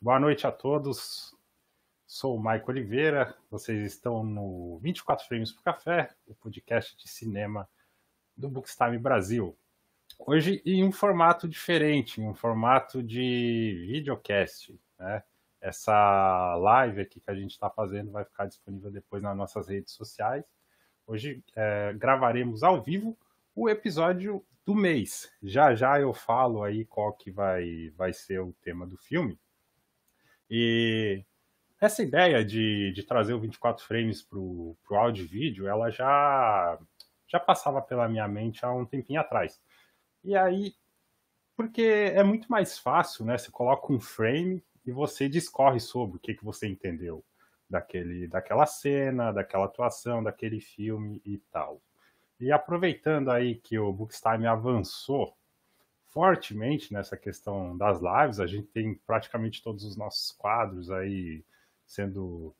Boa noite a todos. Sou o Maico Oliveira. Vocês estão no 24 Frames por Café, o podcast de cinema do Bookstime Brasil. Hoje em um formato diferente, em um formato de videocast, né? Essa live aqui que a gente está fazendo vai ficar disponível depois nas nossas redes sociais. Hoje gravaremos ao vivo o episódio do mês. Já já eu falo aí qual que vai ser o tema do filme. E essa ideia de trazer o 24 frames para o áudio e vídeo, ela já passava pela minha mente há um tempinho atrás. E aí, porque é muito mais fácil, né? Você coloca um frame e você discorre sobre o que você entendeu daquela cena, daquela atuação, daquele filme e tal. E aproveitando aí que o Bookstime avançou fortemente nessa questão das lives, a gente tem praticamente todos os nossos quadros aí sendo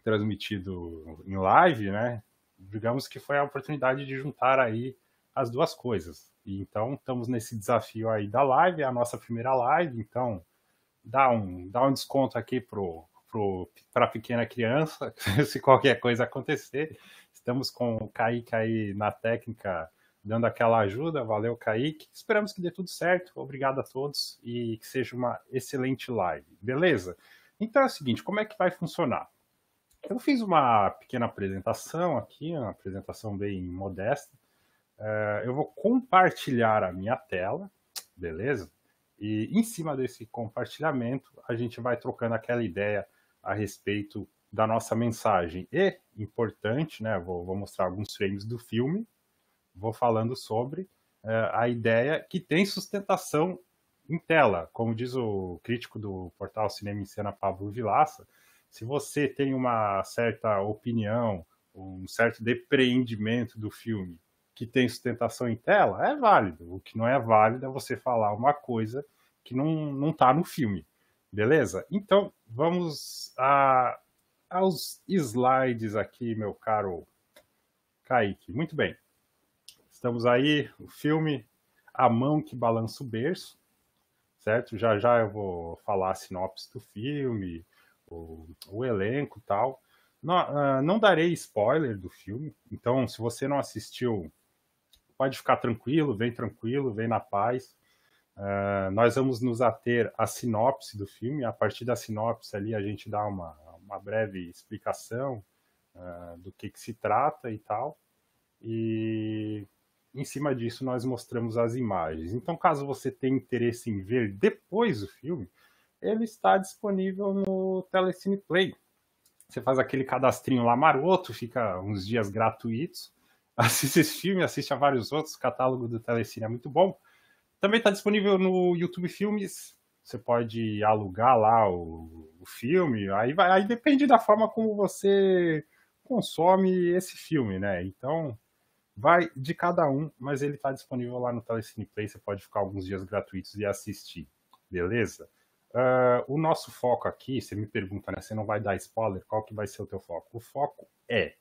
transmitido em live, né? Digamos que foi a oportunidade de juntar aí as duas coisas. E então estamos nesse desafio aí da live, é a nossa primeira live, então dá um desconto aqui para a pequena criança, se qualquer coisa acontecer. Estamos com o Kaique aí na técnica, dando aquela ajuda. Valeu, Kaique. Esperamos que dê tudo certo. Obrigado a todos e que seja uma excelente live. Beleza? Então é o seguinte, como é que vai funcionar? Eu fiz uma pequena apresentação aqui, uma apresentação bem modesta. Eu vou compartilhar a minha tela, beleza? E em cima desse compartilhamento, a gente vai trocando aquela ideia a respeito da nossa mensagem. E, importante, né? Vou mostrar alguns frames do filme, vou falando sobre a ideia que tem sustentação em tela. Como diz o crítico do portal Cinema em Cena, Pablo Vilaça, se você tem uma certa opinião, um certo depreendimento do filme que tem sustentação em tela, é válido. O que não é válido é você falar uma coisa que não está no filme. Beleza? Então, vamos aos slides aqui, meu caro Kaique. Muito bem. Estamos aí, o filme A Mão que Balança o Berço, certo? Já já eu vou falar a sinopse do filme, o elenco e tal. Não darei spoiler do filme, então se você não assistiu, pode ficar tranquilo, vem na paz. Nós vamos nos ater à sinopse do filme. A partir da sinopse ali a gente dá uma breve explicação do que se trata e tal. E em cima disso nós mostramos as imagens. Então, caso você tenha interesse em ver depois o filme, ele está disponível no Telecine Play. Você faz aquele cadastrinho lá maroto, fica uns dias gratuitos, assiste esse filme, assiste a vários outros, o catálogo do Telecine é muito bom. Também está disponível no YouTube Filmes, você pode alugar lá o filme, aí depende da forma como você consome esse filme, né? Então, vai de cada um, mas ele está disponível lá no Telecine Play, você pode ficar alguns dias gratuitos e assistir, beleza? O nosso foco aqui, você me pergunta, né? Você não vai dar spoiler, qual que vai ser o teu foco? O foco é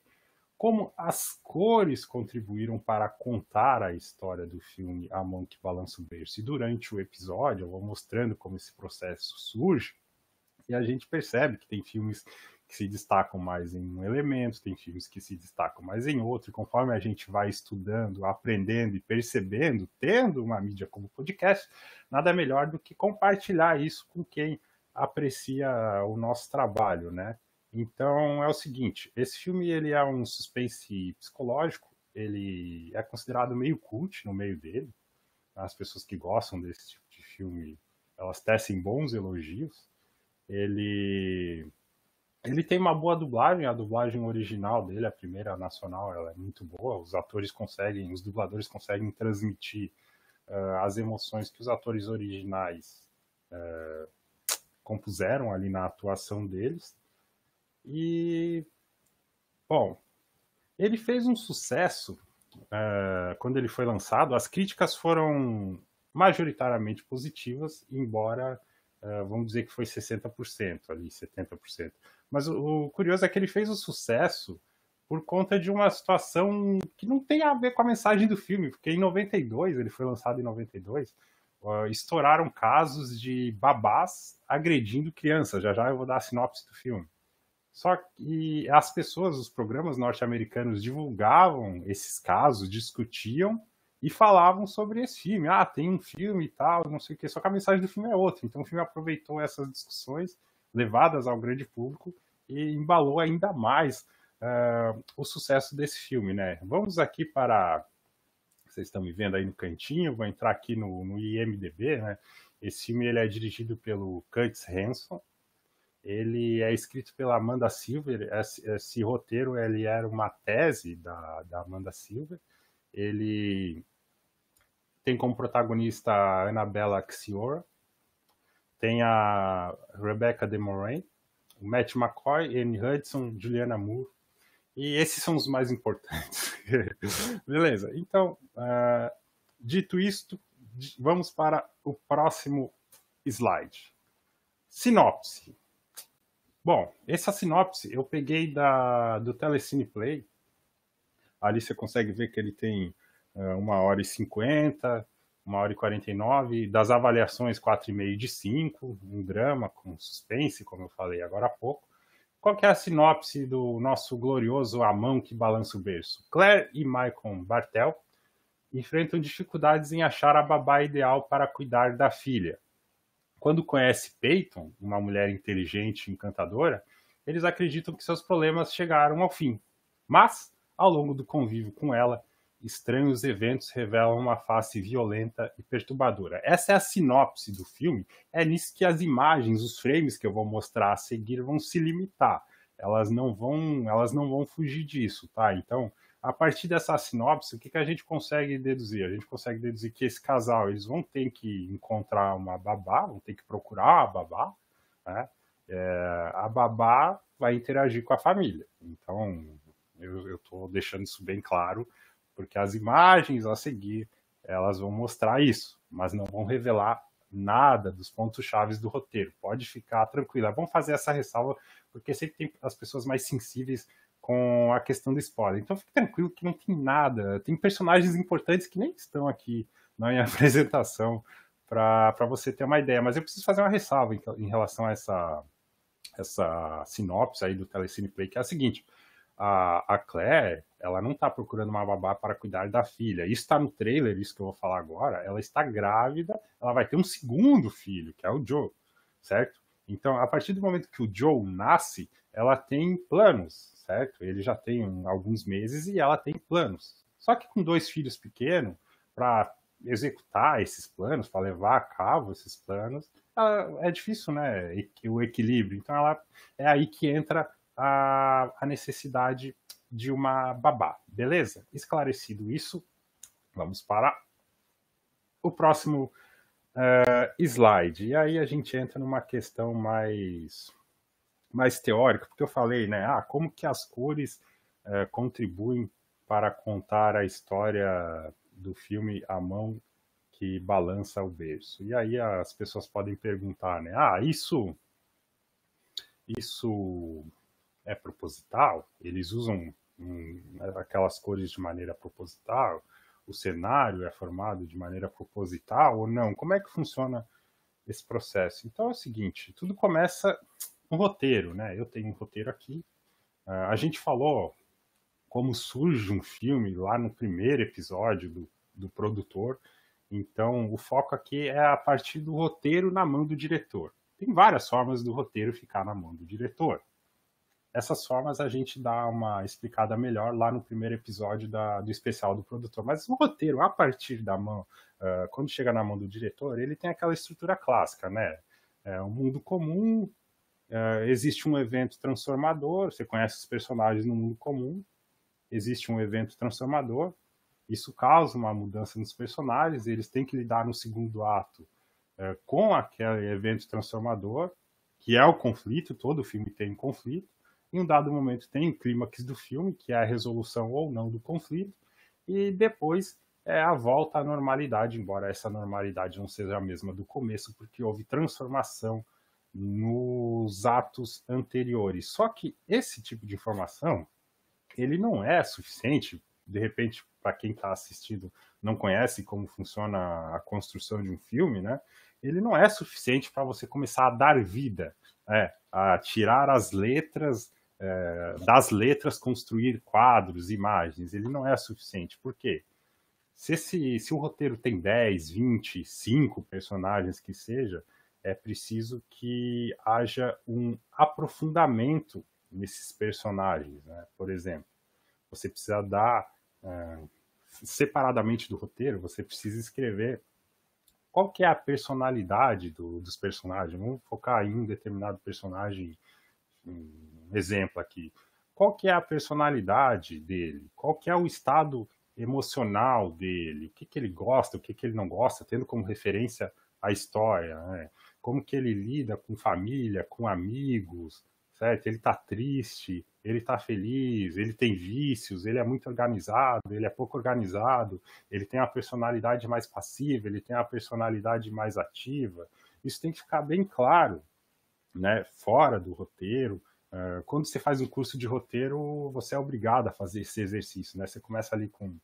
como as cores contribuíram para contar a história do filme A Mão que Balança o Berço. E durante o episódio eu vou mostrando como esse processo surge, e a gente percebe que tem filmes que se destacam mais em um elemento, tem filmes que se destacam mais em outro, e conforme a gente vai estudando, aprendendo e percebendo, tendo uma mídia como podcast, nada melhor do que compartilhar isso com quem aprecia o nosso trabalho, né? Então é o seguinte, esse filme ele é um suspense psicológico, ele é considerado meio cult no meio dele, as pessoas que gostam desse tipo de filme, elas tecem bons elogios. Ele tem uma boa dublagem, a dublagem original dele, a primeira nacional, ela é muito boa. Os dubladores conseguem transmitir as emoções que os atores originais compuseram ali na atuação deles. E, bom, ele fez um sucesso quando ele foi lançado. As críticas foram majoritariamente positivas, embora vamos dizer que foi 60% ali, 70%. Mas o curioso é que ele fez o sucesso por conta de uma situação que não tem a ver com a mensagem do filme, porque em 92, ele foi lançado em 92, estouraram casos de babás agredindo crianças. Já já eu vou dar a sinopse do filme. Só que as pessoas, os programas norte-americanos divulgavam esses casos, discutiam e falavam sobre esse filme. Ah, tem um filme e tal, não sei o quê. Só que a mensagem do filme é outra. Então o filme aproveitou essas discussões levadas ao grande público e embalou ainda mais o sucesso desse filme, né? Vamos aqui para... Vocês estão me vendo aí no cantinho, vou entrar aqui no IMDb, né? Esse filme ele é dirigido pelo Curtis Hanson, ele é escrito pela Amanda Silver. Esse roteiro ele era uma tese da Amanda Silver. Ele tem como protagonista a Annabella Xiora, tem a Rebecca De Mornay, o Matt McCoy, Anne Hudson, Juliana Moore, e esses são os mais importantes. Beleza, então, dito isto, vamos para o próximo slide. Sinopse. Bom, essa sinopse eu peguei do Telecine Play. Ali você consegue ver que ele tem 1h50, 1h49, das avaliações 4,5 de 5, um drama com suspense, como eu falei agora há pouco. Qual que é a sinopse do nosso glorioso A Mão que Balança o Berço? Claire e Michael Bartel enfrentam dificuldades em achar a babá ideal para cuidar da filha. Quando conhece Peyton, uma mulher inteligente e encantadora, eles acreditam que seus problemas chegaram ao fim. Mas, ao longo do convívio com ela, estranhos eventos revelam uma face violenta e perturbadora. Essa é a sinopse do filme. É nisso que as imagens, os frames que eu vou mostrar a seguir vão se limitar. Elas não vão fugir disso, tá? Então, a partir dessa sinopse, o que a gente consegue deduzir? A gente consegue deduzir que esse casal, eles vão ter que encontrar uma babá, vão ter que procurar a babá, né? A babá vai interagir com a família. Então, eu estou deixando isso bem claro, porque as imagens a seguir, elas vão mostrar isso, mas não vão revelar nada dos pontos chaves do roteiro. Pode ficar tranquila. Vamos fazer essa ressalva, porque sempre tem as pessoas mais sensíveis com a questão do spoiler. Então fique tranquilo que não tem nada. Tem personagens importantes que nem estão aqui na minha apresentação para você ter uma ideia. Mas eu preciso fazer uma ressalva em relação a essa sinopse aí do Telecine Play, que é a seguinte: a Claire, ela não está procurando uma babá para cuidar da filha. Isso está no trailer, isso que eu vou falar agora. Ela está grávida, ela vai ter um segundo filho, que é o Joe, certo? Então, a partir do momento que o Joe nasce, ela tem planos, certo? Ele já tem alguns meses e ela tem planos. Só que com 2 filhos pequenos, para executar esses planos, para levar a cabo esses planos, é difícil, né? O equilíbrio. Então, é aí que entra a necessidade de uma babá. Beleza? Esclarecido isso, vamos para o próximo slide. E aí a gente entra numa questão mais teórica, porque eu falei, né? Como que as cores contribuem para contar a história do filme A Mão que Balança o Berço. E aí as pessoas podem perguntar, né? Isso é proposital? Eles usam aquelas cores de maneira proposital? O cenário é formado de maneira proposital ou não? Como é que funciona esse processo? Então é o seguinte, tudo começa um roteiro, né? Eu tenho um roteiro aqui. A gente falou como surge um filme lá no primeiro episódio do produtor. Então o foco aqui é a partir do roteiro na mão do diretor. Tem várias formas do roteiro ficar na mão do diretor. Essas formas a gente dá uma explicada melhor lá no primeiro episódio do especial do produtor. Mas o roteiro, a partir da mão, quando chega na mão do diretor, ele tem aquela estrutura clássica, né? É um mundo comum, existe um evento transformador, você conhece os personagens no mundo comum, existe um evento transformador, isso causa uma mudança nos personagens, eles têm que lidar no segundo ato com aquele evento transformador, que é o conflito, todo filme tem um conflito. Em um dado momento tem o clímax do filme, que é a resolução ou não do conflito, e depois é a volta à normalidade, embora essa normalidade não seja a mesma do começo, porque houve transformação nos atos anteriores. Só que esse tipo de informação, ele não é suficiente de repente, para quem está assistindo não conhece como funciona a construção de um filme, né? Ele não é suficiente para você começar a dar vida, a tirar as letras, das letras construir quadros, imagens. Ele não é suficiente. Por quê? Se o roteiro tem 10, 20, 5 personagens que seja, é preciso que haja um aprofundamento nesses personagens, né? Por exemplo, você precisa dar, separadamente do roteiro, você precisa escrever qual que é a personalidade dos personagens. Vamos focar em um determinado personagem, um exemplo aqui. Qual que é a personalidade dele? Qual que é o estado emocional dele? O que que ele gosta, o que que ele não gosta, tendo como referência a história, né? Como que ele lida com família, com amigos, certo? Ele está triste, ele está feliz, ele tem vícios, ele é muito organizado, ele é pouco organizado, ele tem a personalidade mais passiva, ele tem a personalidade mais ativa. Isso tem que ficar bem claro, né? Fora do roteiro. Quando você faz um curso de roteiro, você é obrigado a fazer esse exercício, né? Você começa ali com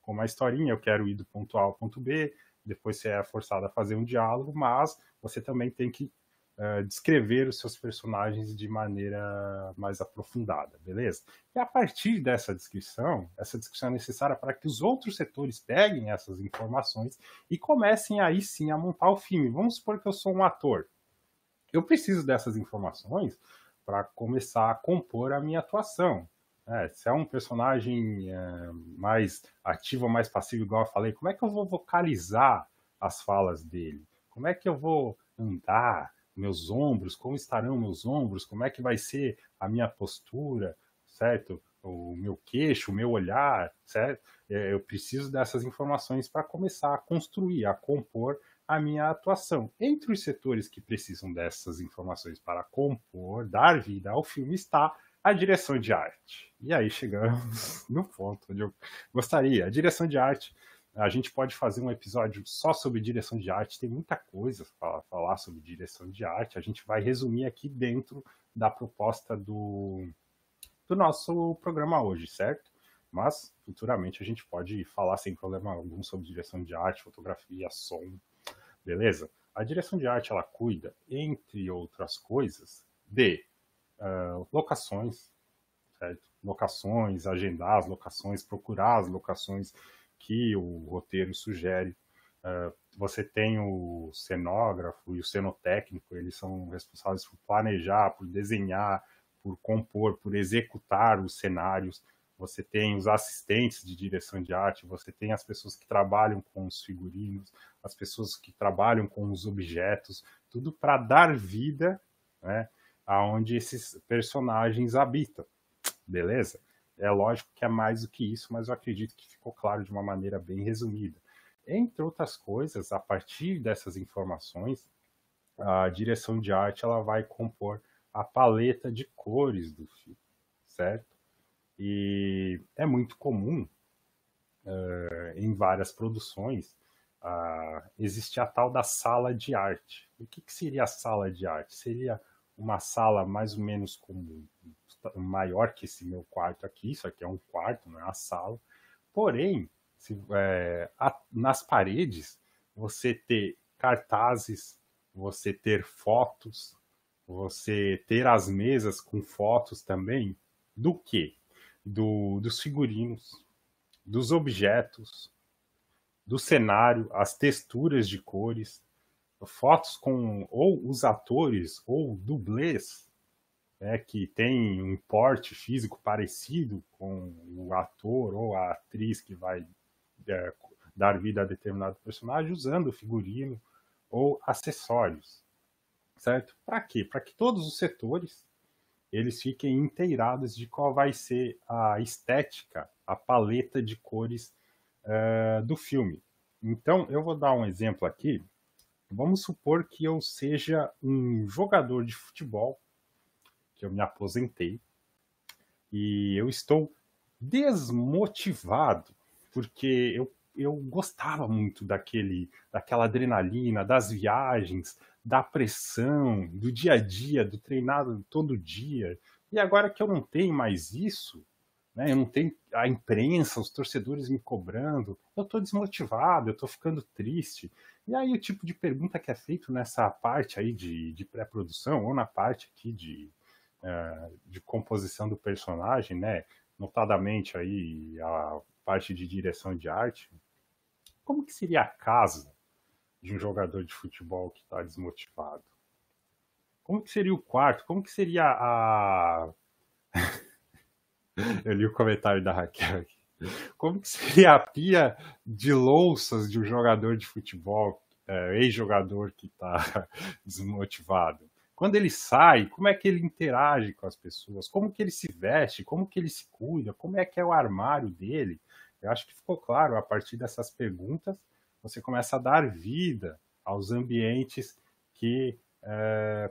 uma historinha, eu quero ir do ponto A ao ponto B, depois você é forçado a fazer um diálogo, mas você também tem que descrever os seus personagens de maneira mais aprofundada, beleza? E a partir dessa descrição, essa descrição é necessária para que os outros setores peguem essas informações e comecem aí sim a montar o filme. Vamos supor que eu sou um ator. Eu preciso dessas informações para começar a compor a minha atuação. Se é um personagem mais ativo ou mais passivo, igual eu falei, como é que eu vou vocalizar as falas dele? Como é que eu vou andar? Meus ombros, como estarão meus ombros? Como é que vai ser a minha postura, certo? O meu queixo, o meu olhar, certo? Eu preciso dessas informações para começar a construir, a compor a minha atuação. Entre os setores que precisam dessas informações para compor, dar vida ao filme, está a direção de arte. E aí chegamos no ponto onde eu gostaria. A direção de arte, a gente pode fazer um episódio só sobre direção de arte, tem muita coisa para falar sobre direção de arte. A gente vai resumir aqui dentro da proposta do nosso programa hoje, certo? Mas futuramente a gente pode falar sem problema algum sobre direção de arte, fotografia, som, beleza? A direção de arte, ela cuida, entre outras coisas, de locações, certo? Locações, agendar as locações, procurar as locações que o roteiro sugere. Você tem o cenógrafo e o cenotécnico, eles são responsáveis por planejar, por desenhar, por compor, por executar os cenários. Você tem os assistentes de direção de arte, você tem as pessoas que trabalham com os figurinos, as pessoas que trabalham com os objetos, tudo para dar vida, né, aonde esses personagens habitam, beleza? É lógico que é mais do que isso, mas eu acredito que ficou claro de uma maneira bem resumida. Entre outras coisas, a partir dessas informações, a direção de arte ela vai compor a paleta de cores do filme, certo? E é muito comum, em várias produções, existe a tal da sala de arte. O que seria a sala de arte? Seria uma sala mais ou menos como maior que esse meu quarto aqui, isso aqui é um quarto, não é uma sala. Porém, nas paredes, você ter cartazes, você ter fotos, você ter as mesas com fotos também, do quê? Dos figurinos, dos objetos, do cenário, as texturas de cores, fotos com ou os atores ou dublês, né, que tem um porte físico parecido com o ator ou a atriz que vai dar vida a determinado personagem, usando o figurino ou acessórios, certo? Para quê? Para que todos os setores eles fiquem inteirados de qual vai ser a estética, a paleta de cores do filme. Então, eu vou dar um exemplo aqui. Vamos supor que eu seja um jogador de futebol, que eu me aposentei, e eu estou desmotivado, porque eu gostava muito daquela adrenalina, das viagens, da pressão, do dia a dia, do treinado todo dia. E agora que eu não tenho mais isso, né? Eu não tenho a imprensa, os torcedores me cobrando, eu estou desmotivado, eu estou ficando triste. E aí o tipo de pergunta que é feito nessa parte aí de pré-produção, ou na parte aqui de composição do personagem, né? Notadamente aí a parte de direção de arte, como que seria a casa de um jogador de futebol que está desmotivado? Como que seria o quarto? Como que seria a... Eu li o comentário da Raquel aqui. Como que seria a pia de louças de um jogador de futebol, ex-jogador que está desmotivado? Quando ele sai, como é que ele interage com as pessoas? Como que ele se veste? Como que ele se cuida? Como é que é o armário dele? Eu acho que ficou claro, a partir dessas perguntas, você começa a dar vida aos ambientes que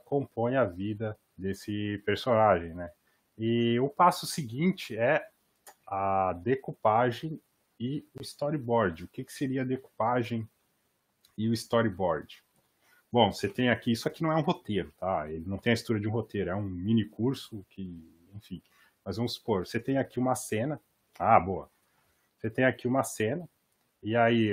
compõem a vida desse personagem, né? E o passo seguinte é a decupagem e o storyboard. O que seria a decupagem e o storyboard? Bom, você tem aqui, isso aqui não é um roteiro, tá? Ele não tem a estrutura de um roteiro, é um mini curso que, enfim. Mas vamos supor, você tem aqui uma cena. Ah, boa. Você tem aqui uma cena, e aí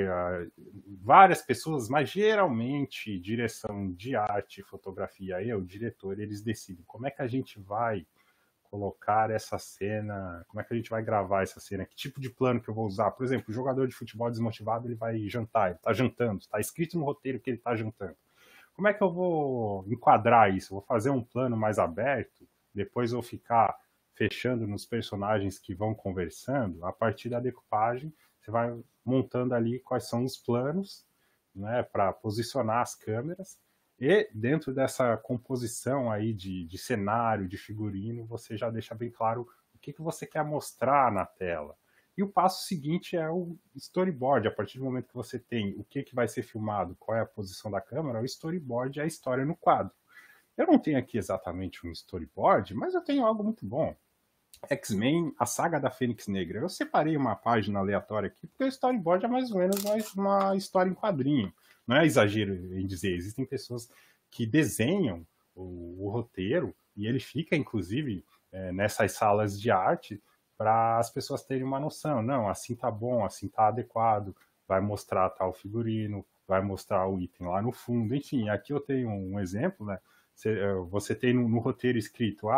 várias pessoas, mas geralmente direção de arte, fotografia, o diretor, eles decidem como é que a gente vai colocar essa cena, como é que a gente vai gravar essa cena, que tipo de plano que eu vou usar. Por exemplo, o jogador de futebol desmotivado, ele vai jantar, ele está jantando, está escrito no roteiro que ele está jantando. Como é que eu vou enquadrar isso? Eu vou fazer um plano mais aberto, depois eu ficar fechando nos personagens que vão conversando. A partir da decupagem, você vai montando ali quais são os planos, né, para posicionar as câmeras. E dentro dessa composição aí de cenário, de figurino, você já deixa bem claro o que você quer mostrar na tela. E o passo seguinte é o storyboard. A partir do momento que você tem o que vai ser filmado, qual é a posição da câmera, o storyboard é a história no quadro. Eu não tenho aqui exatamente um storyboard, mas eu tenho algo muito bom. X-Men, a saga da Fênix Negra. Eu separei uma página aleatória aqui, porque o storyboard é mais ou menos uma história em quadrinho. Não é exagero em dizer, existem pessoas que desenham o roteiro e ele fica, inclusive, nessas salas de arte para as pessoas terem uma noção. Não, assim tá bom, assim tá adequado, vai mostrar tal figurino, vai mostrar o item lá no fundo. Enfim, aqui eu tenho um exemplo, né? Você tem no roteiro escrito,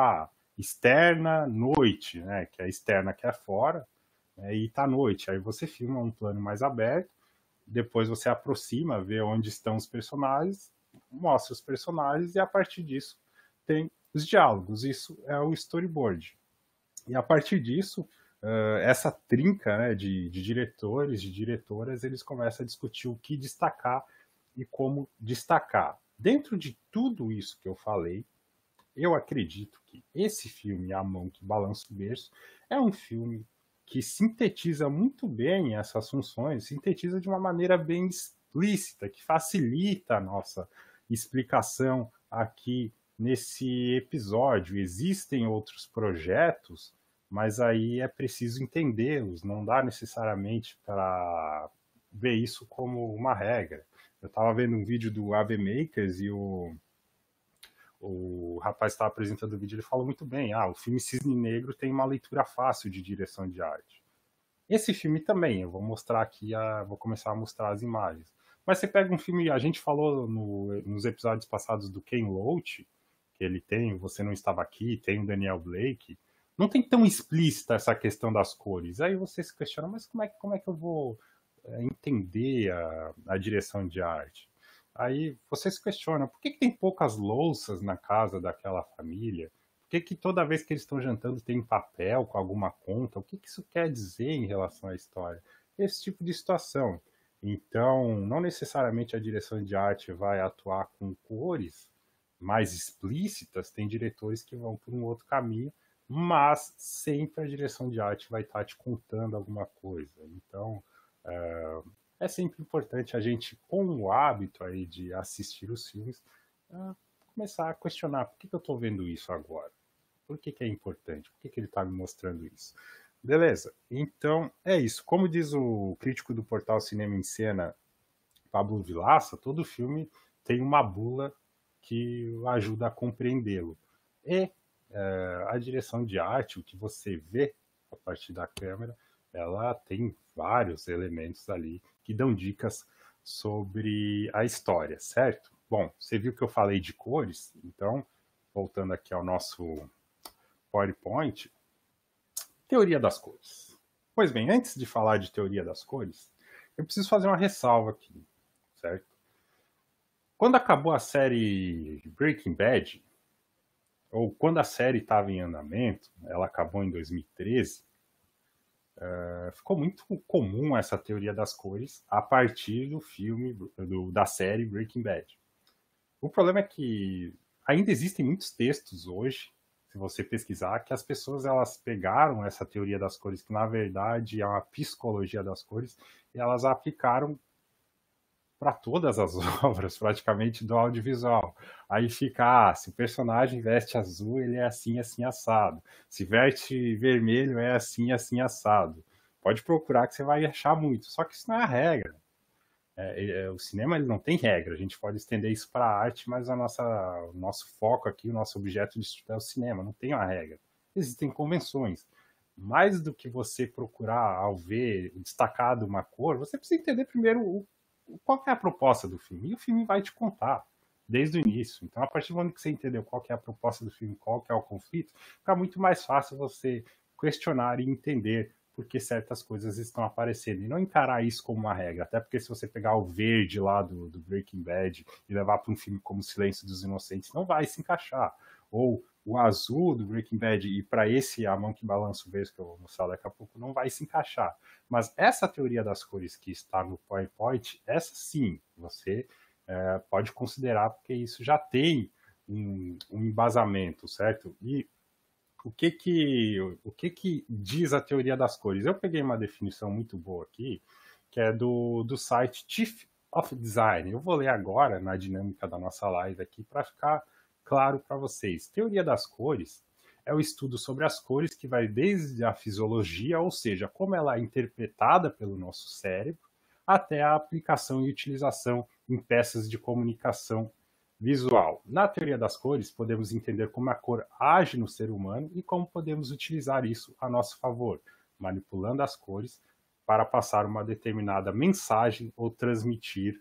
externa noite, né? Que é externa que é fora, né, e tá noite. Aí você filma um plano mais aberto, depois você aproxima, vê onde estão os personagens, mostra os personagens e a partir disso tem os diálogos. Isso é o storyboard. E a partir disso, essa trinca, né, de diretores, de diretoras, eles começam a discutir o que destacar e como destacar. Dentro de tudo isso que eu falei, eu acredito que esse filme, A Mão que Balança o Berço, é um filme que sintetiza muito bem essas funções, sintetiza de uma maneira bem explícita, que facilita a nossa explicação aqui nesse episódio. Existem outros projetos, mas aí é preciso entendê-los, não dá necessariamente para ver isso como uma regra. Eu estava vendo um vídeo do AB Makers e o rapaz que estava apresentando o vídeo, ele falou muito bem, o filme Cisne Negro tem uma leitura fácil de direção de arte. Esse filme também, eu vou mostrar aqui, vou começar a mostrar as imagens. Mas você pega um filme, a gente falou nos episódios passados do Ken Loach, que ele tem Você Não Estava Aqui, tem o Daniel Blake, não tem tão explícita essa questão das cores. Aí você se questiona, mas como é que eu vou entender a direção de arte? Aí você se questiona, por que tem poucas louças na casa daquela família? Por que toda vez que eles estão jantando tem papel com alguma conta? O que isso quer dizer em relação à história? Esse tipo de situação. Então, não necessariamente a direção de arte vai atuar com cores mais explícitas, tem diretores que vão por um outro caminho, mas sempre a direção de arte vai estar te contando alguma coisa. Então, é sempre importante a gente, com o hábito aí de assistir os filmes, começar a questionar por que eu estou vendo isso agora? Por que é importante? Por que ele está me mostrando isso? Beleza, então é isso. Como diz o crítico do portal Cinema em Cena, Pablo Vilaça, todo filme tem uma bula que ajuda a compreendê-lo. E a direção de arte, o que você vê a partir da câmera, ela tem vários elementos ali que dão dicas sobre a história, certo? Bom, você viu que eu falei de cores, então, voltando aqui ao nosso PowerPoint, teoria das cores. Pois bem, antes de falar de teoria das cores, eu preciso fazer uma ressalva aqui, certo? Quando acabou a série Breaking Bad, ou quando a série estava em andamento, ela acabou em 2013, ficou muito comum essa teoria das cores a partir do filme, da série Breaking Bad. O problema é que ainda existem muitos textos hoje, se você pesquisar, que as pessoas elas pegaram essa teoria das cores, que na verdade é uma psicologia das cores, e elas a aplicaram para todas as obras, praticamente, do audiovisual. Aí fica, se o personagem veste azul, ele é assim, assim, assado. Se veste vermelho, é assim, assim, assado. Pode procurar que você vai achar muito, só que isso não é a regra. O cinema ele não tem regra, a gente pode estender isso para a arte, mas o nosso foco aqui, o nosso objeto de estudo é o cinema, não tem uma regra. Existem convenções. Mais do que você procurar ao ver destacado uma cor, você precisa entender primeiro qual é a proposta do filme. E o filme vai te contar desde o início. Então, a partir do momento que você entendeu qual é a proposta do filme, qual é o conflito, fica muito mais fácil você questionar e entender por que certas coisas estão aparecendo. E não encarar isso como uma regra. Até porque se você pegar o verde lá do Breaking Bad e levar para um filme como Silêncio dos Inocentes, não vai se encaixar. Ou o azul do Breaking Bad e para esse A Mão que Balança o Berço, que eu vou mostrar daqui a pouco, não vai se encaixar. Mas essa teoria das cores que está no PowerPoint, essa sim, você pode considerar, porque isso já tem um embasamento, certo? E o que diz a teoria das cores? Eu peguei uma definição muito boa aqui, que é do site Chief of Design. Eu vou ler agora na dinâmica da nossa live aqui para ficar claro para vocês. Teoria das cores é o estudo sobre as cores que vai desde a fisiologia, ou seja, como ela é interpretada pelo nosso cérebro, até a aplicação e utilização em peças de comunicação visual. Na teoria das cores, podemos entender como a cor age no ser humano e como podemos utilizar isso a nosso favor, manipulando as cores para passar uma determinada mensagem ou transmitir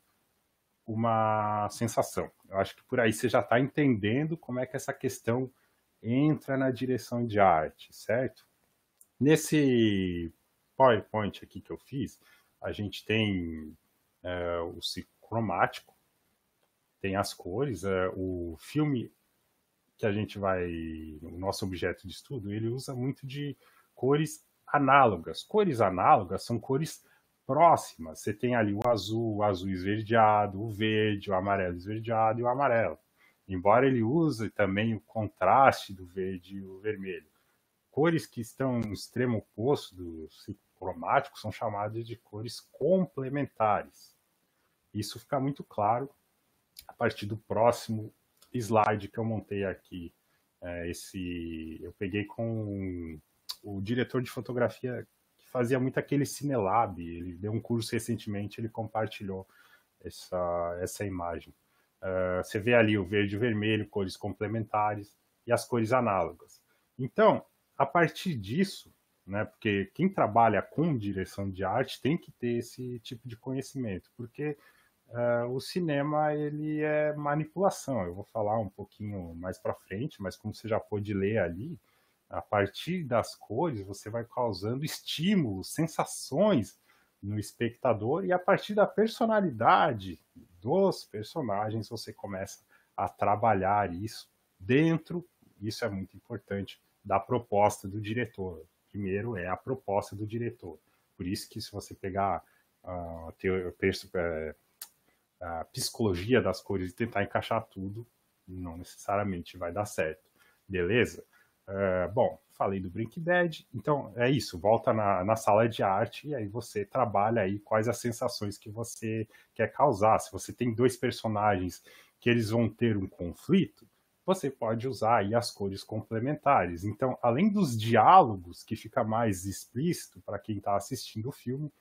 uma sensação. Eu acho que por aí você já está entendendo como é que essa questão entra na direção de arte, certo? Nesse PowerPoint aqui que eu fiz, a gente tem o ciclo cromático, tem as cores, o filme que a gente vai, o nosso objeto de estudo, ele usa muito de cores análogas. Cores análogas são cores próximas. Você tem ali o azul esverdeado, o verde, o amarelo esverdeado e o amarelo. Embora ele use também o contraste do verde e o vermelho. Cores que estão no extremo oposto do ciclo cromático são chamadas de cores complementares. Isso fica muito claro a partir do próximo slide que eu montei aqui. Eu peguei com o diretor de fotografia que fazia muito aquele Cinelab, ele deu um curso recentemente, ele compartilhou essa imagem. Você vê ali o verde e o vermelho, cores complementares, e as cores análogas. Então, a partir disso, né, porque quem trabalha com direção de arte tem que ter esse tipo de conhecimento, porque o cinema ele é manipulação. Eu vou falar um pouquinho mais para frente, mas como você já pôde ler ali, a partir das cores você vai causando estímulos, sensações no espectador e a partir da personalidade dos personagens você começa a trabalhar isso dentro, isso é muito importante, da proposta do diretor. Primeiro é a proposta do diretor. Por isso que se você pegar a psicologia das cores e tentar encaixar tudo, não necessariamente vai dar certo. Beleza? Bom, falei do Breaking Bad, então é isso, volta na sala de arte e aí você trabalha aí quais as sensações que você quer causar. Se você tem dois personagens que eles vão ter um conflito, você pode usar aí as cores complementares. Então, além dos diálogos, que fica mais explícito para quem está assistindo o filme,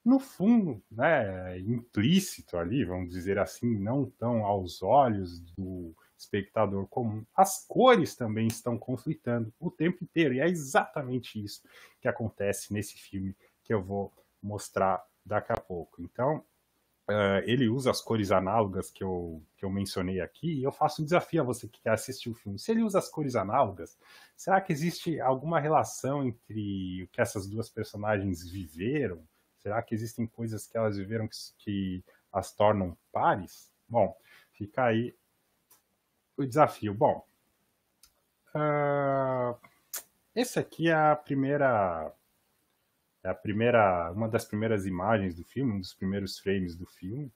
no fundo, né, implícito ali, vamos dizer assim, não tão aos olhos do espectador comum. As cores também estão conflitando o tempo inteiro, e é exatamente isso que acontece nesse filme que eu vou mostrar daqui a pouco. Então, ele usa as cores análogas que eu mencionei aqui, e eu faço um desafio a você que quer assistir o filme. Se ele usa as cores análogas, será que existe alguma relação entre o que essas duas personagens viveram? Será que existem coisas que elas viveram que as tornam pares? Bom, fica aí o desafio. Bom, esse aqui é uma das primeiras imagens do filme, um dos primeiros frames do filme.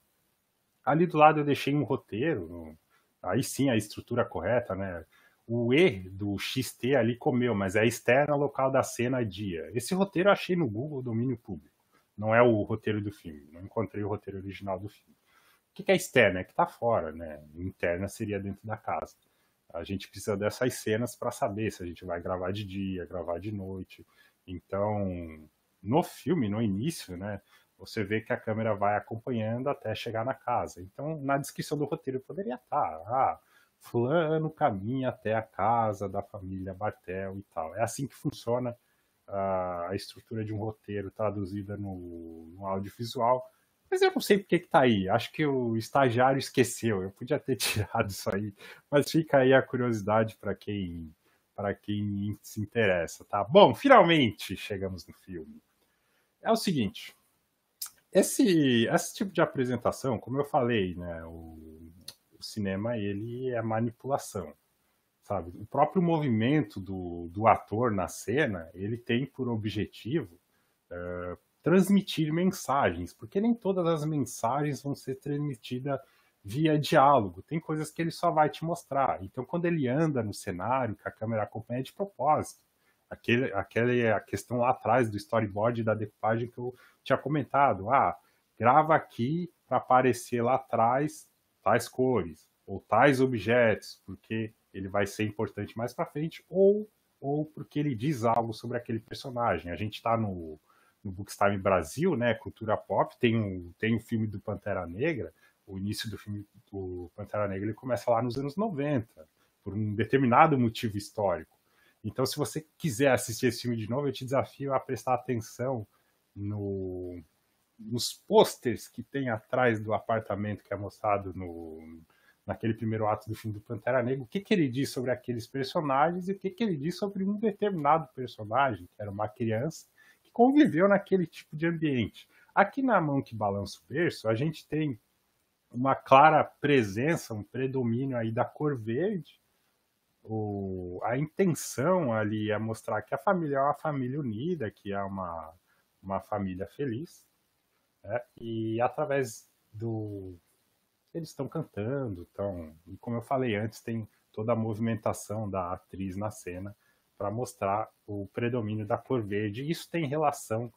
Ali do lado eu deixei um roteiro, aí sim a estrutura correta, né? O E do XT ali comeu, mas é externa local da cena dia. Esse roteiro eu achei no Google, domínio público. Não é o roteiro do filme, não encontrei o roteiro original do filme. O que é externa? É que tá fora, né? Interna seria dentro da casa. A gente precisa dessas cenas para saber se a gente vai gravar de dia, gravar de noite. Então, no filme, no início, né? Você vê que a câmera vai acompanhando até chegar na casa. Então, na descrição do roteiro poderia estar, fulano caminha até a casa da família Bartel e tal. É assim que funciona a estrutura de um roteiro traduzida no audiovisual. Mas eu não sei porque que tá aí. Acho que o estagiário esqueceu. Eu podia ter tirado isso aí. Mas fica aí a curiosidade para quem se interessa, tá? Bom, finalmente chegamos no filme. É o seguinte, esse tipo de apresentação, como eu falei, né, o cinema ele é manipulação, sabe? O próprio movimento do ator na cena, ele tem por objetivo transmitir mensagens, porque nem todas as mensagens vão ser transmitidas via diálogo. Tem coisas que ele só vai te mostrar. Então, quando ele anda no cenário, que a câmera acompanha de propósito, a questão lá atrás do storyboard da decupagem que eu tinha comentado. Grava aqui para aparecer lá atrás tais cores, ou tais objetos, porque ele vai ser importante mais para frente, ou porque ele diz algo sobre aquele personagem. A gente está no Bookstime Brasil, né, cultura pop, tem o filme do Pantera Negra. O início do filme do Pantera Negra ele começa lá nos anos 90, por um determinado motivo histórico. Então, se você quiser assistir esse filme de novo, eu te desafio a prestar atenção nos posters que tem atrás do apartamento que é mostrado naquele primeiro ato do filme do Pantera Negra, o que ele diz sobre aqueles personagens e o que ele diz sobre um determinado personagem, que era uma criança, que conviveu naquele tipo de ambiente. Aqui na Mão que Balança o Berço, a gente tem uma clara presença, um predomínio aí da cor verde. A intenção ali é mostrar que a família é uma família unida, que é uma família feliz, né? E através eles estão cantando, e como eu falei antes, tem toda a movimentação da atriz na cena para mostrar o predomínio da cor verde. E isso tem relação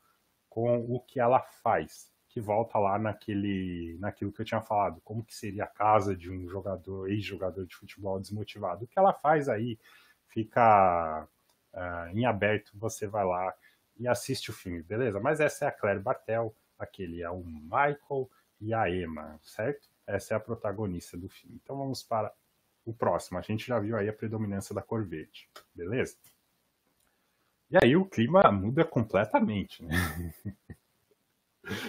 com o que ela faz, que volta lá naquilo que eu tinha falado, como que seria a casa de um ex-jogador de futebol desmotivado. O que ela faz aí fica em aberto, você vai lá e assiste o filme, beleza? Mas essa é a Claire Bartel, aquele é o Michael e a Emma, certo? Essa é a protagonista do filme. Então vamos para o próximo. A gente já viu aí a predominância da cor verde, beleza? E aí o clima muda completamente, né?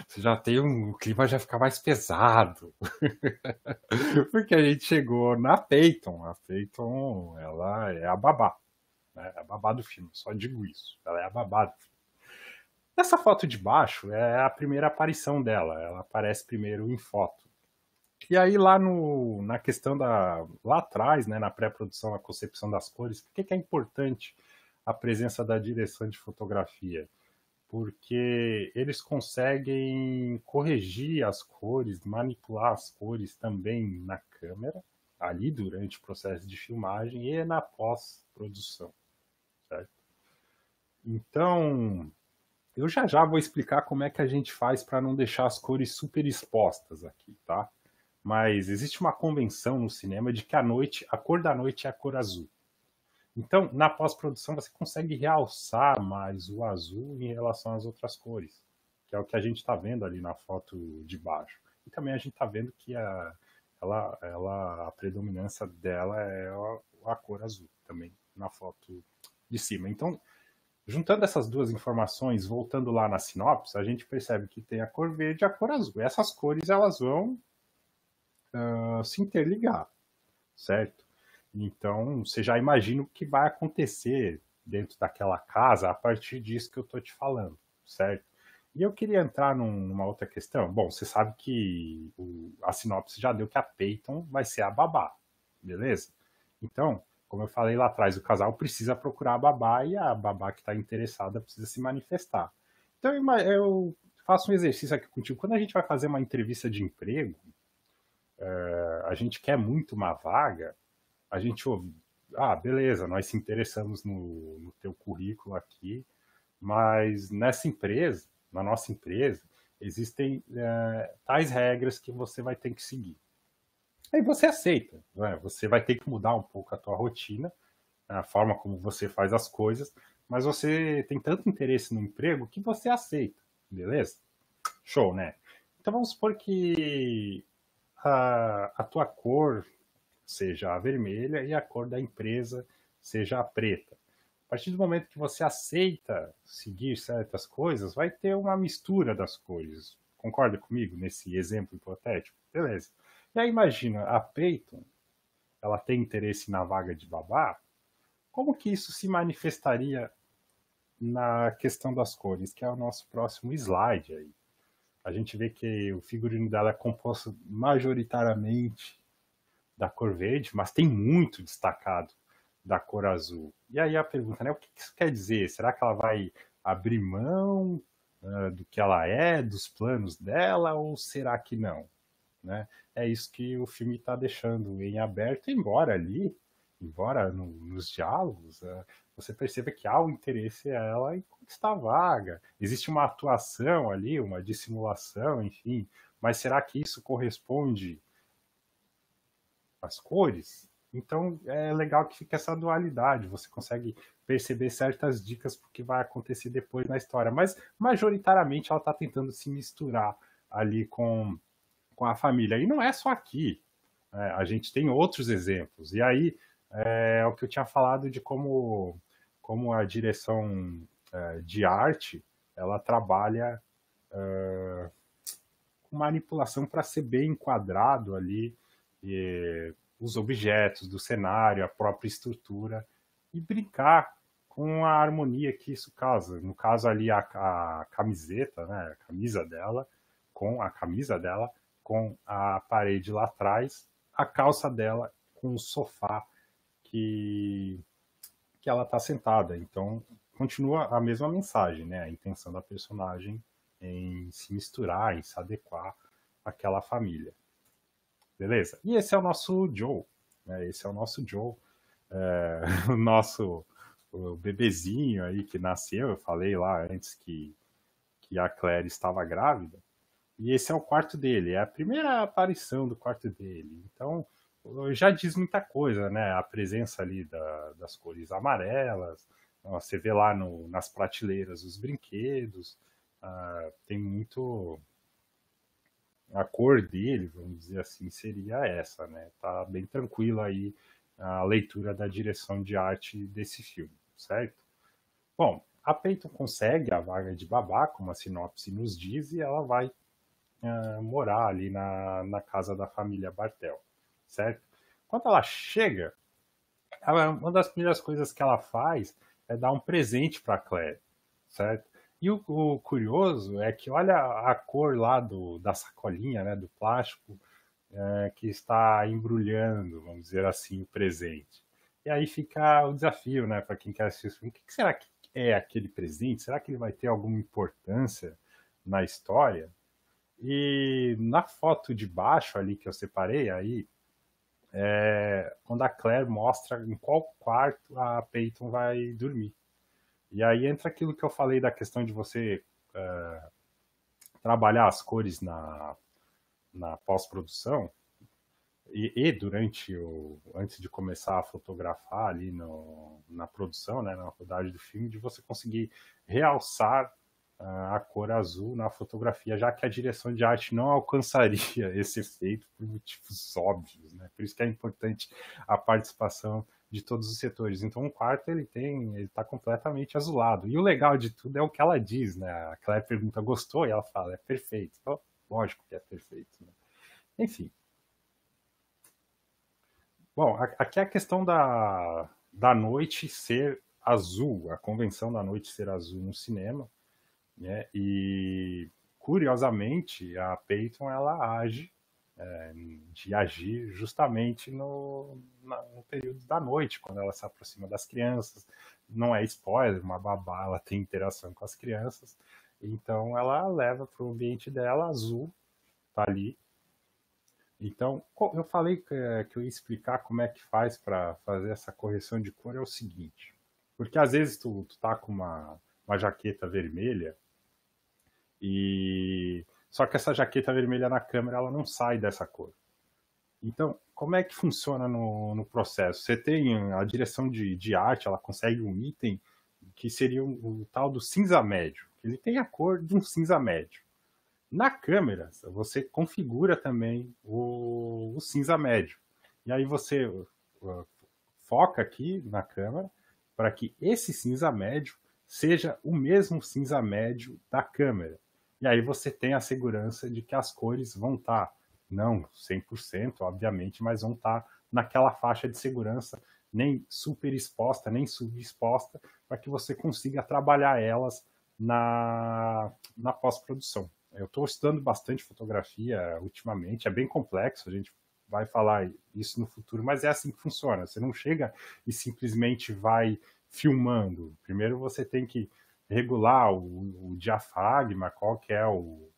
Você já tem o clima já fica mais pesado. Porque a gente chegou na Peyton. A Peyton, ela é a babá. Né? É a babá do filme, só digo isso. Ela é a babá do filme. Essa foto de baixo é a primeira aparição dela. Ela aparece primeiro em foto. E aí lá na questão lá atrás, né, na pré-produção, a concepção das cores, por que é importante a presença da direção de fotografia? Porque eles conseguem corrigir as cores, manipular as cores também na câmera, ali durante o processo de filmagem e na pós-produção, certo? Então, eu já vou explicar como é que a gente faz para não deixar as cores super expostas aqui, tá? Mas existe uma convenção no cinema de que a cor da noite é a cor azul. Então, na pós-produção, você consegue realçar mais o azul em relação às outras cores, que é o que a gente está vendo ali na foto de baixo. E também a gente está vendo que a predominância dela é a cor azul também na foto de cima. Então, juntando essas duas informações, voltando lá na sinopse, a gente percebe que tem a cor verde e a cor azul. E essas cores elas vão se interligar, certo? Então, você já imagina o que vai acontecer dentro daquela casa a partir disso que eu estou te falando, certo? E eu queria entrar numa outra questão. Bom, você sabe que a sinopse já deu que a Peyton vai ser a babá, beleza? Então, como eu falei lá atrás, o casal precisa procurar a babá e a babá que está interessada precisa se manifestar. Então, eu faço um exercício aqui contigo. Quando a gente vai fazer uma entrevista de emprego, a gente quer muito uma vaga, a gente ouve, beleza, nós se interessamos no teu currículo aqui, mas nessa empresa, na nossa empresa, existem tais regras que você vai ter que seguir. Aí você aceita, né? Você vai ter que mudar um pouco a tua rotina, a forma como você faz as coisas, mas você tem tanto interesse no emprego que você aceita, beleza? Show, né? Então vamos supor que a tua cor seja a vermelha e a cor da empresa seja a preta. A partir do momento que você aceita seguir certas coisas, vai ter uma mistura das cores. Concorda comigo nesse exemplo hipotético? Beleza. E aí imagina, a Peyton, ela tem interesse na vaga de babá, como que isso se manifestaria na questão das cores, que é o nosso próximo slide aí. A gente vê que o figurino dela é composto majoritariamente da cor verde, mas tem muito destacado da cor azul. E aí a pergunta, né, o que isso quer dizer? Será que ela vai abrir mão do que ela é, dos planos dela, ou será que não? Né? É isso que o filme está deixando em aberto, embora nos diálogos, você perceba que há o interesse ela em conquistar a vaga. Existe uma atuação ali, uma dissimulação, enfim, mas será que isso corresponde às cores? Então é legal que fica essa dualidade, você consegue perceber certas dicas para o que vai acontecer depois na história, mas majoritariamente ela está tentando se misturar ali com a família. E não é só aqui, a gente tem outros exemplos. E aí é o que eu tinha falado de como a direção de arte ela trabalha com manipulação para ser bem enquadrado ali os objetos do cenário, a própria estrutura, e brincar com a harmonia que isso causa. No caso ali a camiseta, né, a camisa dela, com a parede lá atrás, a calça dela com o sofá que ela está sentada. Então, continua a mesma mensagem, né? A intenção da personagem em se misturar, em se adequar àquela família. Beleza? E esse é o nosso Joe. Né? Esse é o nosso Joe. O nosso o bebezinho aí que nasceu, eu falei lá antes que a Claire estava grávida. E esse é o quarto dele, é a primeira aparição do quarto dele. Então, já diz muita coisa, né? A presença ali das cores amarelas, você vê lá nas prateleiras os brinquedos, tem muito... A cor dele, vamos dizer assim, seria essa, né? Tá bem tranquilo aí a leitura da direção de arte desse filme, certo? Bom, a Peyton consegue a vaga de babá, como a sinopse nos diz, e ela vai morar ali na casa da família Bartel, certo? Quando ela chega, uma das primeiras coisas que ela faz é dar um presente para Claire, certo? E o curioso é que olha a cor lá da sacolinha, né, do plástico, que está embrulhando, vamos dizer assim, o presente. E aí fica o desafio, né, para quem quer assistir o filme. O que será que é aquele presente? Será que ele vai ter alguma importância na história? E na foto de baixo ali que eu separei, aí, quando a Claire mostra em qual quarto a Peyton vai dormir. E aí entra aquilo que eu falei da questão de você trabalhar as cores na pós-produção e durante antes de começar a fotografar ali na produção, né, na rodagem do filme, de você conseguir realçar a cor azul na fotografia, já que a direção de arte não alcançaria esse efeito por motivos óbvios, né? Por isso que é importante a participação de todos os setores. Então, o quarto ele está completamente azulado. E o legal de tudo é o que ela diz, né? A Claire pergunta, gostou? E ela fala, é perfeito. Então, lógico que é perfeito, né? Enfim. Bom, aqui é a questão da noite ser azul, a convenção da noite ser azul no cinema, né? E curiosamente a Peyton ela age de agir justamente no período da noite, quando ela se aproxima das crianças. Não é spoiler, uma babá ela tem interação com as crianças, então ela leva para o ambiente dela azul, tá ali. Então, eu falei que eu ia explicar como é que faz para fazer essa correção de cor, é o seguinte, porque às vezes tu tá com uma jaqueta vermelha, e só que essa jaqueta vermelha na câmera ela não sai dessa cor. Então, como é que funciona no processo? Você tem a direção de arte, ela consegue um item que seria o tal do cinza médio. Ele tem a cor de um cinza médio. Na câmera, você configura também o cinza médio. E aí você foca aqui na câmera para que esse cinza médio seja o mesmo cinza médio da câmera. E aí você tem a segurança de que as cores vão estar, não 100%, obviamente, mas vão estar naquela faixa de segurança, nem super exposta, nem subexposta, para que você consiga trabalhar elas na pós-produção. Eu estou estudando bastante fotografia ultimamente, é bem complexo, a gente vai falar isso no futuro, mas é assim que funciona. Você não chega e simplesmente vai filmando. Primeiro você tem que regular o diafragma, qual que é o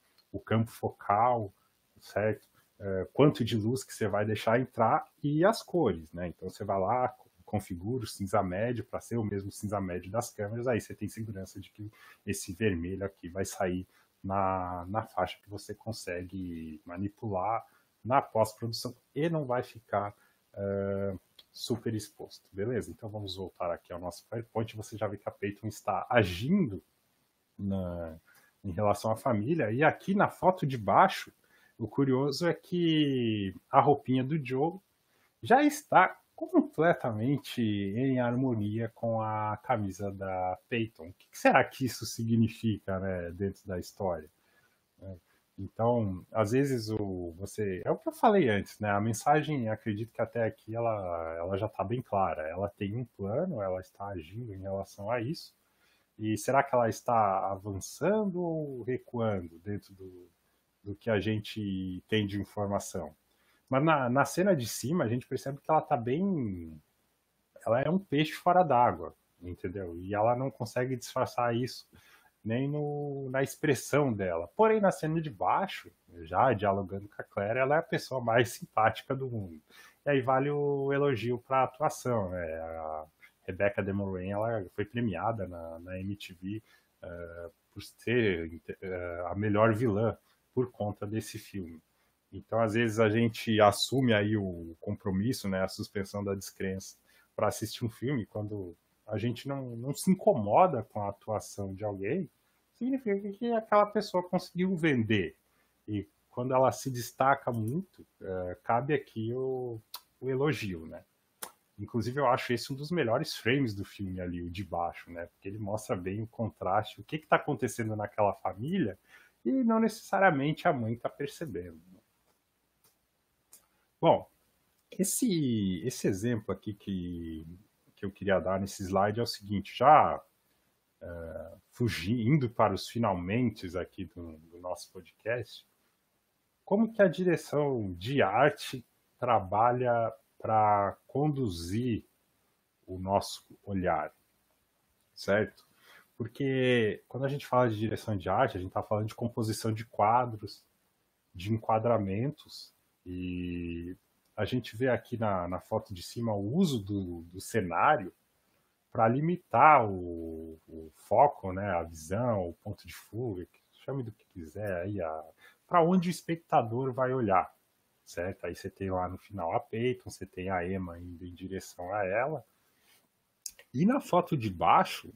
campo focal, certo? Quanto de luz que você vai deixar entrar e as cores, né? Então você vai lá, configura o cinza médio para ser o mesmo cinza médio das câmeras, aí você tem segurança de que esse vermelho aqui vai sair na faixa que você consegue manipular na pós-produção e não vai ficar super exposto, beleza? Então vamos voltar aqui ao nosso PowerPoint. Você já vê que a Peyton está agindo em relação à família, e aqui na foto de baixo, o curioso é que a roupinha do Joe já está completamente em harmonia com a camisa da Peyton. O que será que isso significa, né, dentro da história? Então, às vezes é o que eu falei antes, né? A mensagem, acredito que até aqui ela já está bem clara. Ela tem um plano, ela está agindo em relação a isso. E será que ela está avançando ou recuando dentro do que a gente tem de informação? Mas na cena de cima, a gente percebe que ela está bem. Ela é um peixe fora d'água, entendeu? E ela não consegue disfarçar isso nem na expressão dela. Porém, na cena de baixo, já dialogando com a Claire, ela é a pessoa mais simpática do mundo. E aí vale o elogio para a atuação, né? A Rebecca De Mornay, ela foi premiada na MTV por ser a melhor vilã por conta desse filme. Então, às vezes, a gente assume aí o compromisso, né, a suspensão da descrença para assistir um filme, quando a gente não se incomoda com a atuação de alguém, significa que aquela pessoa conseguiu vender. E quando ela se destaca muito, cabe aqui o elogio, né? Inclusive, eu acho esse um dos melhores frames do filme ali, o de baixo, né? Porque ele mostra bem o contraste, o que está acontecendo naquela família, e não necessariamente a mãe está percebendo. Bom, esse exemplo aqui que eu queria dar nesse slide é o seguinte, já indo para os finalmente aqui do nosso podcast, como que a direção de arte trabalha para conduzir o nosso olhar, certo? Porque quando a gente fala de direção de arte, a gente está falando de composição de quadros, de enquadramentos, e a gente vê aqui na foto de cima o uso do cenário para limitar o foco, né, a visão, o ponto de fuga, chame do que quiser, aí para onde o espectador vai olhar, certo? Aí você tem lá no final a Peyton, você tem a Emma indo em direção a ela. E na foto de baixo,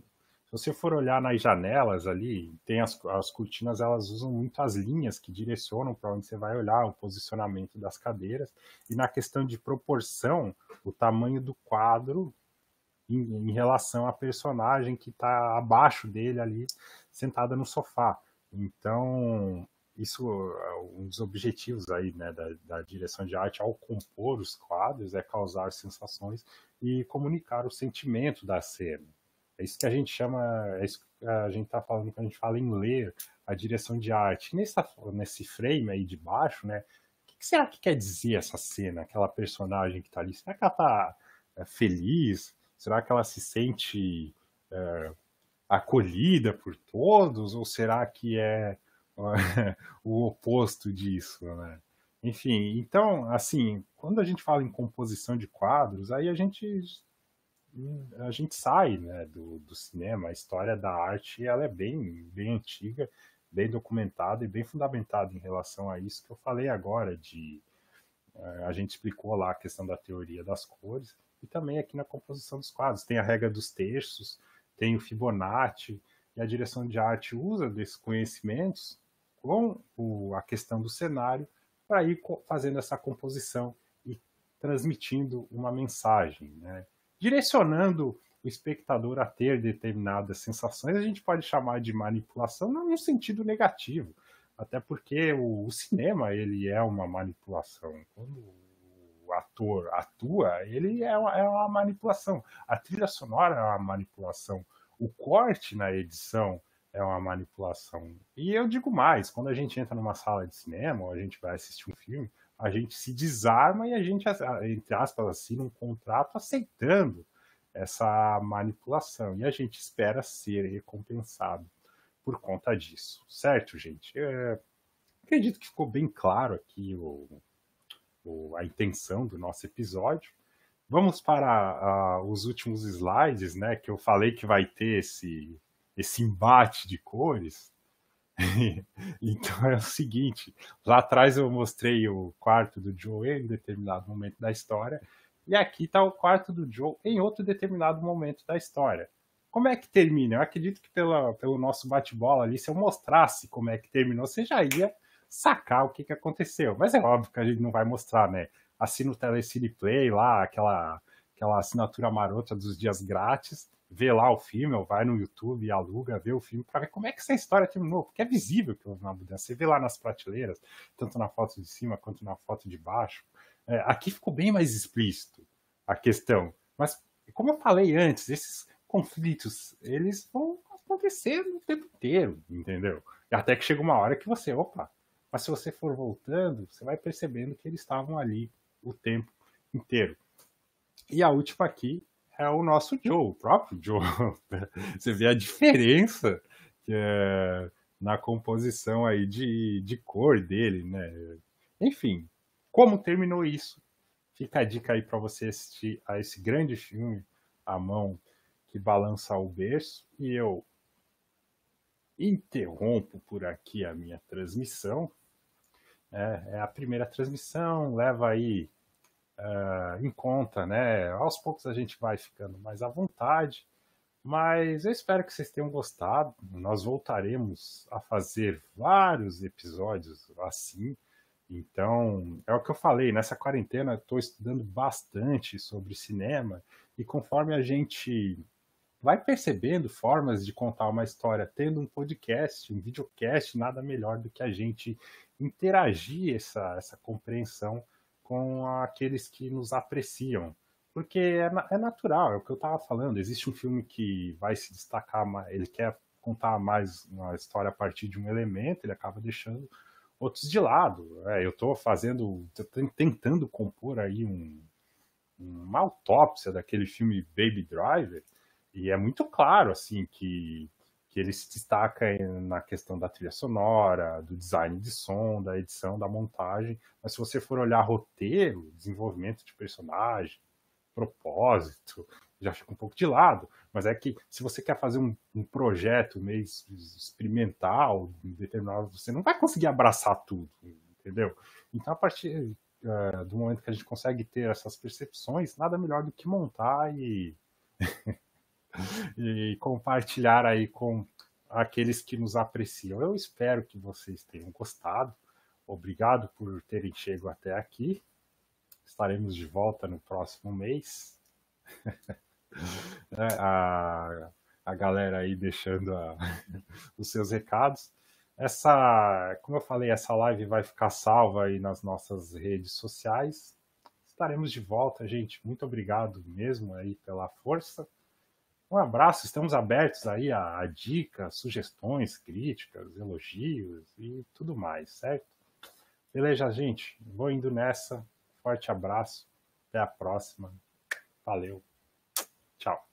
Se você for olhar nas janelas ali, tem as cortinas, elas usam muito as linhas que direcionam para onde você vai olhar, o posicionamento das cadeiras. E na questão de proporção, o tamanho do quadro em relação à personagem que está abaixo dele ali, sentada no sofá. Então, isso é um dos objetivos aí, né, da direção de arte ao compor os quadros, é causar sensações e comunicar o sentimento da cena. É isso que a gente chama, é isso que a gente está falando quando a gente fala em ler a direção de arte. Nesse frame aí de baixo, né, o que será que quer dizer essa cena, aquela personagem que está ali? Será que ela está feliz? Será que ela se sente acolhida por todos? Ou será que é o oposto disso, né? Enfim, então, assim, quando a gente fala em composição de quadros, aí a gente sai, né, do cinema. A história da arte, ela é bem antiga, bem documentada e bem fundamentada em relação a isso que eu falei agora, a gente explicou lá a questão da teoria das cores, e também aqui na composição dos quadros. Tem a regra dos terços, tem o Fibonacci, e a direção de arte usa desses conhecimentos com a questão do cenário para ir fazendo essa composição e transmitindo uma mensagem, né? Direcionando o espectador a ter determinadas sensações. A gente pode chamar de manipulação, não no sentido negativo, até porque o cinema, ele é uma manipulação. Quando o ator atua, ele é uma manipulação. A trilha sonora é uma manipulação. O corte na edição é uma manipulação. E eu digo mais, quando a gente entra numa sala de cinema, ou a gente vai assistir um filme, a gente se desarma e a gente, entre aspas, assina um contrato aceitando essa manipulação. E a gente espera ser recompensado por conta disso. Certo, gente? Acredito que ficou bem claro aqui a intenção do nosso episódio. Vamos para os últimos slides, né? Que eu falei que vai ter esse embate de cores. Então é o seguinte, lá atrás eu mostrei o quarto do Joe em determinado momento da história, e aqui está o quarto do Joe em outro determinado momento da história. Como é que termina? Eu acredito que pelo nosso bate-bola ali, se eu mostrasse como é que terminou, você já ia sacar o que aconteceu. Mas é óbvio que a gente não vai mostrar, né? Assina o Telecine Play lá, aquela assinatura marota dos dias grátis, vê lá o filme, ou vai no YouTube e aluga, vê o filme, para ver como é que essa história terminou, porque é visível que houve uma mudança. Você vê lá nas prateleiras, tanto na foto de cima quanto na foto de baixo. Aqui ficou bem mais explícito a questão. Mas, como eu falei antes, esses conflitos, eles vão acontecer o tempo inteiro, entendeu? E até que chega uma hora que você, opa, mas se você for voltando, você vai percebendo que eles estavam ali o tempo inteiro. E a última aqui é o nosso Joe, o próprio Joe. Você vê a diferença na composição aí de cor dele, né? Enfim, como terminou isso? Fica a dica aí para você assistir a esse grande filme, A Mão que Balança o Berço. E eu interrompo por aqui a minha transmissão. É a primeira transmissão, leva aí em conta, né? Aos poucos a gente vai ficando mais à vontade, mas eu espero que vocês tenham gostado. Nós voltaremos a fazer vários episódios assim. Então, é o que eu falei, nessa quarentena eu estou estudando bastante sobre cinema, e conforme a gente vai percebendo formas de contar uma história, tendo um podcast, um videocast, nada melhor do que a gente interagir essa compreensão com aqueles que nos apreciam. Porque é natural, é o que eu estava falando. Existe um filme que vai se destacar, ele quer contar mais uma história a partir de um elemento, ele acaba deixando outros de lado. Eu estou tentando compor aí uma autópsia daquele filme Baby Driver, e é muito claro assim que ele se destaca na questão da trilha sonora, do design de som, da edição, da montagem. Mas se você for olhar roteiro, desenvolvimento de personagem, propósito, já fica um pouco de lado. Mas é que se você quer fazer um projeto meio experimental, determinado, você não vai conseguir abraçar tudo, entendeu? Então, a partir do momento que a gente consegue ter essas percepções, nada melhor do que montar e compartilhar aí com aqueles que nos apreciam. Eu espero que vocês tenham gostado. Obrigado por terem chegado até aqui. Estaremos de volta no próximo mês. A galera aí deixando os seus recados. Como eu falei, essa live vai ficar salva aí nas nossas redes sociais. Estaremos de volta, gente. Muito obrigado mesmo aí pela força. Um abraço, estamos abertos aí a dicas, sugestões, críticas, elogios e tudo mais, certo? Beleza, gente? Vou indo nessa. Forte abraço. Até a próxima. Valeu. Tchau.